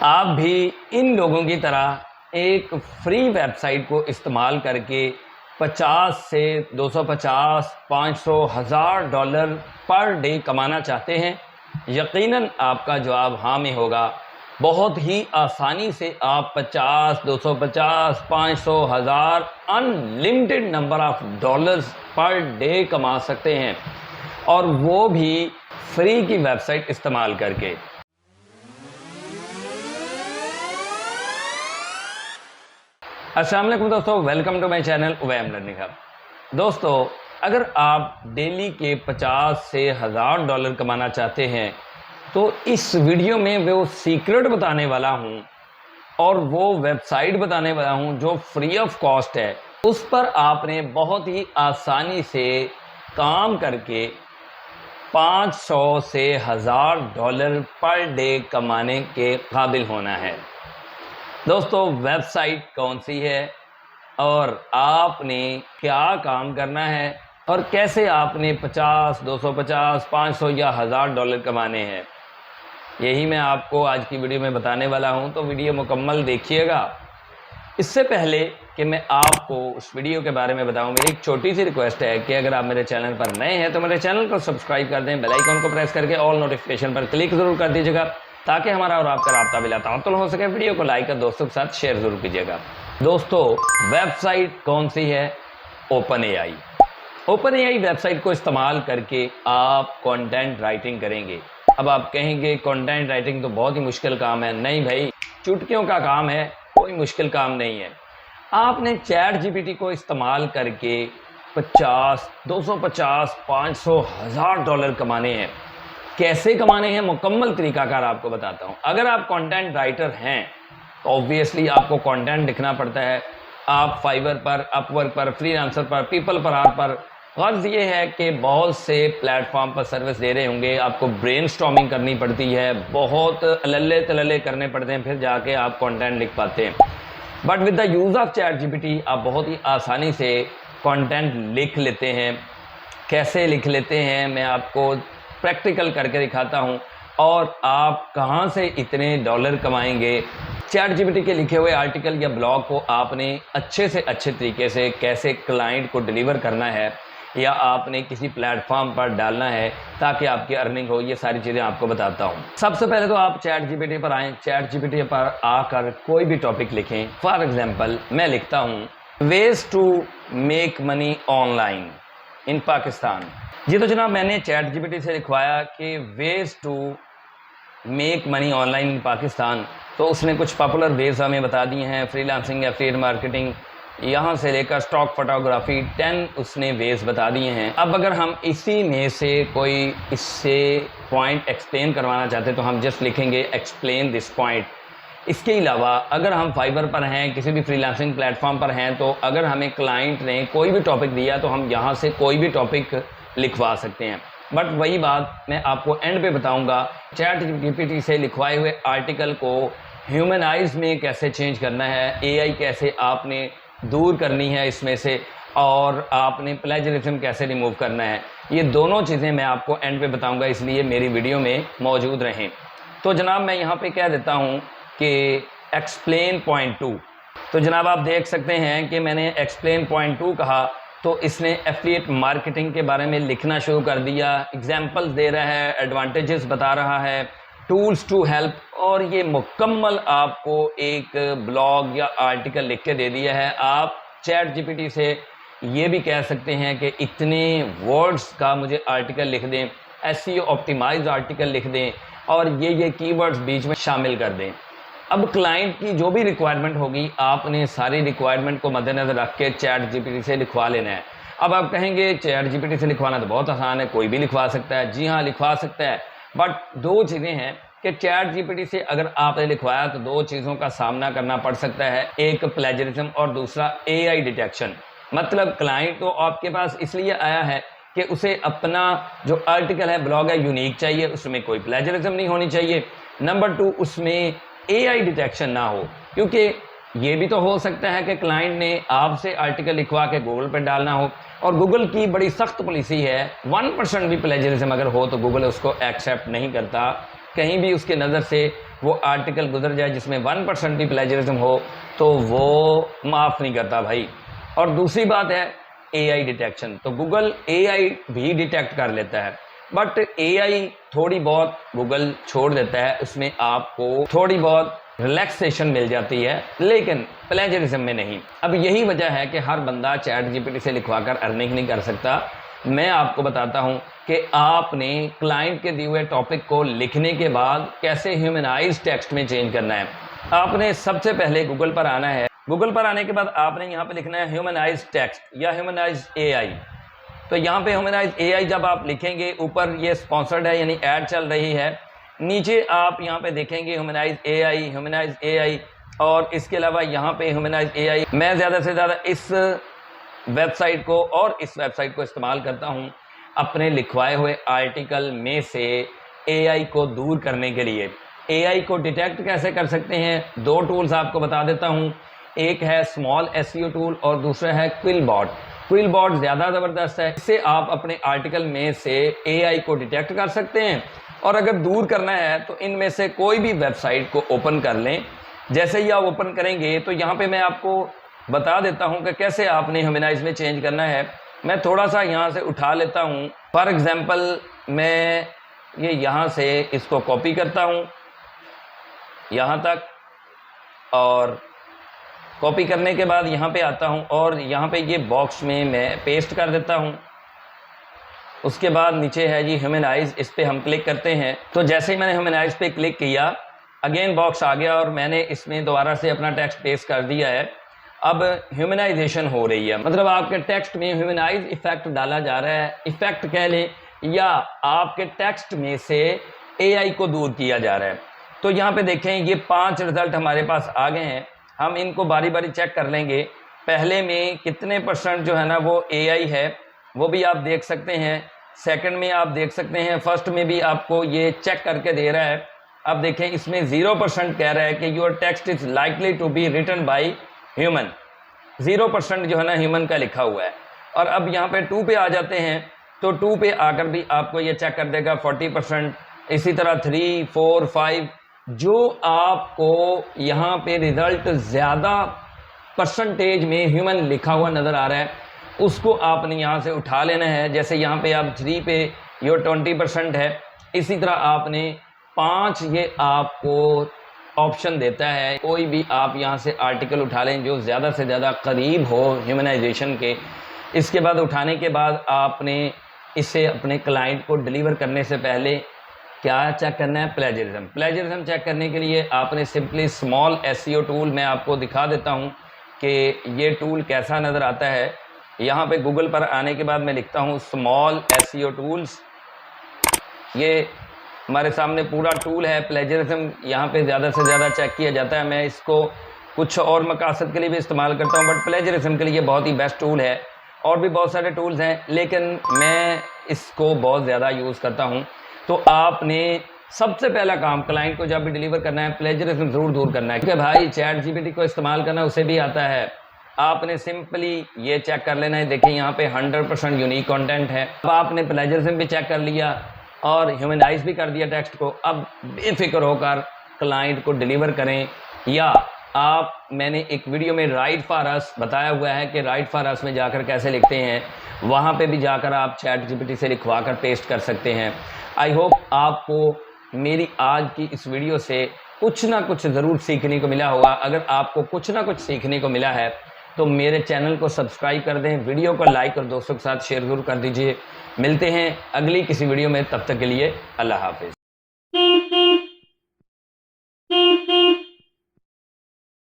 आप भी इन लोगों की तरह एक फ्री वेबसाइट को इस्तेमाल करके 50 से 250, 500, $1000 पर डे कमाना चाहते हैं? यकीनन आपका जवाब हाँ में होगा। बहुत ही आसानी से आप 50, 250, 500, 1000 unlimited number of dollars per day कमा सकते हैं, और वो भी फ्री की वेबसाइट इस्तेमाल करके। अस्सलाम वालेकुम दोस्तों, welcome to my channel Uwaim learning hub. दोस्तों, अगर आप डेली के 50 से $1000 कमाना चाहते हैं तो इस वीडियो में वो सीक्रेट बताने वाला हूँ और वो वेबसाइट बताने वाला हूँ जो फ्री ऑफ कॉस्ट है। उस पर आपने बहुत ही आसानी से काम करके 500 से $1000 पर डे कमाने के काबिल होना है। दोस्तों, वेबसाइट कौन सी है और आपने क्या काम करना है और कैसे आपने 50, 250, 500 या $1000 कमाने हैं, यही मैं आपको आज की वीडियो में बताने वाला हूं। तो वीडियो मुकम्मल देखिएगा। इससे पहले कि मैं आपको उस वीडियो के बारे में बताऊं, मेरी एक छोटी सी रिक्वेस्ट है कि अगर आप मेरे चैनल पर नए हैं तो मेरे चैनल को सब्सक्राइब कर दें, बेल आइकन को प्रेस करके ऑल नोटिफिकेशन पर क्लिक ज़रूर कर दीजिएगा ताकि हमारा और आपका राब्ता बिला तातुल हो सके। वीडियो को लाइक कर दोस्तों के साथ शेयर ज़रूर कीजिएगा। दोस्तों, वेबसाइट कौन सी है? OpenAI। OpenAI वेबसाइट को इस्तेमाल करके आप कंटेंट राइटिंग करेंगे। अब आप कहेंगे कंटेंट राइटिंग तो बहुत ही मुश्किल काम है। नहीं भाई, चुटकियों का काम है, कोई मुश्किल काम नहीं है। आपने ChatGPT को इस्तेमाल करके 50, 250, 500, $1000 कमाने हैं। कैसे कमाने हैं, मुकम्मल तरीकाकार आपको बताता हूं। अगर आप कंटेंट राइटर हैं तो ऑब्वियसली आपको कंटेंट लिखना पड़ता है। आप फाइवर पर, अपवर्क पर, फ्रीलांसर पर, पीपल पर आर पर, गर्ज ये है कि बहुत से प्लेटफॉर्म पर सर्विस दे रहे होंगे। आपको ब्रेनस्टॉर्मिंग करनी पड़ती है, बहुत अल्ले तलल्ले करने पड़ते हैं, फिर जाके आप कंटेंट लिख पाते हैं। But with the use of ChatGPT आप बहुत ही आसानी से कंटेंट लिख लेते हैं। कैसे लिख लेते हैं मैं आपको प्रैक्टिकल करके दिखाता हूं। और आप कहां से इतने डॉलर कमाएंगे। ChatGPT के लिखे हुए आर्टिकल या ब्लॉग को आपने अच्छे से अच्छे तरीके से कैसे क्लाइंट को डिलीवर करना है या आपने किसी प्लेटफॉर्म पर डालना है ताकि आपकी अर्निंग हो, ये सारी चीज़ें आपको बताता हूं। सबसे पहले तो आप ChatGPT पर आएँ। ChatGPT पर आकर कोई भी टॉपिक लिखें। फॉर एग्जाम्पल मैं लिखता हूँ ways to make money online in Pakistan. जी तो जनाब, मैंने ChatGPT से लिखवाया कि ways to make money online in Pakistan, तो उसने कुछ पॉपुलर वेज हमें बता दिए हैं। फ्रीलांसिंग, एफिलिएट मार्केटिंग, यहाँ से लेकर स्टॉक फोटोग्राफी, 10 उसने वेज बता दिए हैं। अब अगर हम इसी में से कोई इससे पॉइंट एक्सप्लेन करवाना चाहते तो हम जस्ट लिखेंगे एक्सप्लेन दिस पॉइंट। इसके अलावा अगर हम फाइवर पर हैं, किसी भी फ्रीलांसिंग प्लेटफॉर्म पर हैं, तो अगर हमें क्लाइंट ने कोई भी टॉपिक दिया तो हम यहाँ से कोई भी टॉपिक लिखवा सकते हैं। बट वही बात मैं आपको एंड पे बताऊंगा। ChatGPT से लिखवाए हुए आर्टिकल को ह्यूमनाइज में कैसे चेंज करना है, AI कैसे आपने दूर करनी है इसमें से, और आपने प्लेजरिज्म कैसे रिमूव करना है, ये दोनों चीज़ें मैं आपको एंड पे बताऊंगा, इसलिए मेरी वीडियो में मौजूद रहें। तो जनाब मैं यहाँ पे कह देता हूँ कि एक्सप्लेन पॉइंट 2। तो जनाब आप देख सकते हैं कि मैंने एक्सप्लेन पॉइंट 2 कहा तो इसने एफिलिएट मार्केटिंग के बारे में लिखना शुरू कर दिया। एग्जाम्पल्स दे रहा है, एडवांटेजेस बता रहा है, टूल्स टू हेल्प, और ये मुकम्मल आपको एक ब्लॉग या आर्टिकल लिख के दे दिया है। आप ChatGPT से ये भी कह सकते हैं कि इतने वर्ड्स का मुझे आर्टिकल लिख दें, SEO ऑप्टिमाइज्ड आर्टिकल लिख दें, और ये कीवर्ड्स बीच में शामिल कर दें। अब क्लाइंट की जो भी रिक्वायरमेंट होगी आपने सारी रिक्वायरमेंट को मद्देनजर रख के ChatGPT से लिखवा लेना है। अब आप कहेंगे ChatGPT से लिखवाना तो बहुत आसान है, कोई भी लिखवा सकता है। जी हाँ, लिखवा सकता है, बट दो चीज़ें हैं कि ChatGPT से अगर आपने लिखवाया तो दो चीज़ों का सामना करना पड़ सकता है, एक प्लेजरिज्म और दूसरा AI डिटेक्शन। मतलब क्लाइंट तो आपके पास इसलिए आया है कि उसे अपना जो आर्टिकल है, ब्लॉग है, यूनिक चाहिए, उसमें कोई प्लेजरिज्म नहीं होनी चाहिए। नंबर 2, उसमें AI डिटेक्शन ना हो, क्योंकि ये भी तो हो सकता है कि क्लाइंट ने आपसे आर्टिकल लिखवा के गूगल पर डालना हो, और गूगल की बड़ी सख्त पॉलिसी है, 1% भी प्लेजरिज्म अगर हो तो गूगल उसको एक्सेप्ट नहीं करता। कहीं भी उसके नज़र से वो आर्टिकल गुजर जाए जिसमें 1% भी प्लेजरिज्म हो तो वो माफ़ नहीं करता भाई। और दूसरी बात है AI डिटेक्शन। तो गूगल AI भी डिटेक्ट कर लेता है, बट AI थोड़ी बहुत गूगल छोड़ देता है, उसमें आपको थोड़ी बहुत रिलैक्सेशन मिल जाती है, लेकिन प्लेजरिज्म में नहीं। अब यही वजह है कि हर बंदा चैट GPT से लिखवाकर अर्निंग नहीं कर सकता। मैं आपको बताता हूं कि आपने क्लाइंट के दिए हुए टॉपिक को लिखने के बाद कैसे ह्यूमनाइज टेक्स्ट में चेंज करना है। आपने सबसे पहले गूगल पर आना है। गूगल पर आने के बाद आपने यहाँ पे लिखना है ह्यूमनाइज टेक्स्ट या ह्यूमनाइज AI। तो यहाँ पे ह्यूमनाइज AI जब आप लिखेंगे, ऊपर ये स्पॉन्सर्ड है यानी ऐड चल रही है, नीचे आप यहाँ पे देखेंगे ह्यूमनाइज AI और इसके अलावा यहाँ पे ह्यूमनाइज AI। मैं ज़्यादा से ज़्यादा इस वेबसाइट को और इस वेबसाइट को इस्तेमाल करता हूँ अपने लिखवाए हुए आर्टिकल में से AI को दूर करने के लिए। AI को डिटेक्ट कैसे कर सकते हैं, दो टूल्स आपको बता देता हूँ। एक है स्मॉल SEO टूल और दूसरा है क्विलबॉट। क्विलबॉट ज़्यादा ज़बरदस्त है, इससे आप अपने आर्टिकल में से AI को डिटेक्ट कर सकते हैं। और अगर दूर करना है तो इनमें से कोई भी वेबसाइट को ओपन कर लें। जैसे ही आप ओपन करेंगे तो यहाँ पे मैं आपको बता देता हूँ कि कैसे आपने ह्यूमनाइज में चेंज करना है। मैं थोड़ा सा यहाँ से उठा लेता हूँ। फॉर एग्जांपल मैं ये यहाँ से इसको कॉपी करता हूँ यहाँ तक, और कॉपी करने के बाद यहाँ पे आता हूँ और यहाँ पे ये बॉक्स में मैं पेस्ट कर देता हूँ। उसके बाद नीचे है जी ह्यूमनाइज, इस पर हम क्लिक करते हैं। तो जैसे ही मैंने ह्यूमनाइज पे क्लिक किया, अगेन बॉक्स आ गया और मैंने इसमें दोबारा से अपना टेक्स्ट पेस्ट कर दिया है। अब ह्यूमनाइजेशन हो रही है, मतलब आपके टेक्स्ट में ह्यूमनाइज इफेक्ट डाला जा रहा है। इफेक्ट कह लें या आपके टेक्स्ट में से AI को दूर किया जा रहा है। तो यहाँ पे देखें ये 5 रिजल्ट हमारे पास आ गए हैं। हम इनको बारी बारी चेक कर लेंगे। पहले में कितने % जो है ना वो AI है, वो भी आप देख सकते हैं। सेकंड में आप देख सकते हैं, फर्स्ट में भी आपको ये चेक करके दे रहा है। अब देखें इसमें 0% कह रहा है कि your text is likely to be written by human. 0% जो है ना ह्यूमन का लिखा हुआ है। और अब यहाँ पे 2 पे आ जाते हैं, तो 2 पे आकर भी आपको ये चेक कर देगा 40%। इसी तरह 3, 4, 5 जो आपको यहाँ पे रिजल्ट ज़्यादा % में ह्यूमन लिखा हुआ नज़र आ रहा है, उसको आपने यहाँ से उठा लेना है। जैसे यहाँ पे आप 3 पे योर 20% है। इसी तरह आपने 5 ये आपको ऑप्शन देता है, कोई भी आप यहाँ से आर्टिकल उठा लें जो ज़्यादा से ज़्यादा करीब हो ह्यूमनाइजेशन के। इसके बाद उठाने के बाद आपने इसे अपने क्लाइंट को डिलीवर करने से पहले क्या चेक करना है, प्लेजरिज्म। प्लेजरिज्म चेक करने के लिए आपने सिंपली स्मॉल SEO टूल, मैं आपको दिखा देता हूँ कि ये टूल कैसा नज़र आता है। यहाँ पे गूगल पर आने के बाद मैं लिखता हूँ स्मॉल SEO टूल्स। ये हमारे सामने पूरा टूल है। प्लेजरिज्म यहाँ पे ज़्यादा से ज़्यादा चेक किया जाता है। मैं इसको कुछ और मकासद के लिए भी इस्तेमाल करता हूँ, बट प्लेजरिज्म के लिए बहुत ही बेस्ट टूल है। और भी बहुत सारे टूल्स हैं, लेकिन मैं इसको बहुत ज़्यादा यूज़ करता हूँ। तो आपने सबसे पहला काम क्लाइंट को जब भी डिलीवर करना है, प्लेजरिज्म ज़रूर दूर करना है। क्योंकि भाई चैट GPT को इस्तेमाल करना उसे भी आता है। आपने सिंपली ये चेक कर लेना है। देखिए यहाँ पे 100% यूनिक कंटेंट है। अब आपने प्लेजरिज्म भी चेक कर लिया और ह्यूमनाइज भी कर दिया टेक्स्ट को। अब बेफिक्र होकर क्लाइंट को डिलीवर करें। या आप, मैंने एक वीडियो में राइट फॉर अस बताया हुआ है कि राइट फॉर अस में जाकर कैसे लिखते हैं, वहाँ पे भी जाकर आप चैट GPT से लिखवा कर पेस्ट कर सकते हैं। आई होप आपको मेरी आज की इस वीडियो से कुछ ना कुछ ज़रूर सीखने को मिला होगा। अगर आपको कुछ ना कुछ सीखने को मिला है तो मेरे चैनल को सब्सक्राइब कर दें, वीडियो को लाइक और दोस्तों के साथ शेयर ज़रूर कर दीजिए। मिलते हैं अगली किसी वीडियो में, तब तक के लिए अल्लाह हाफिज़।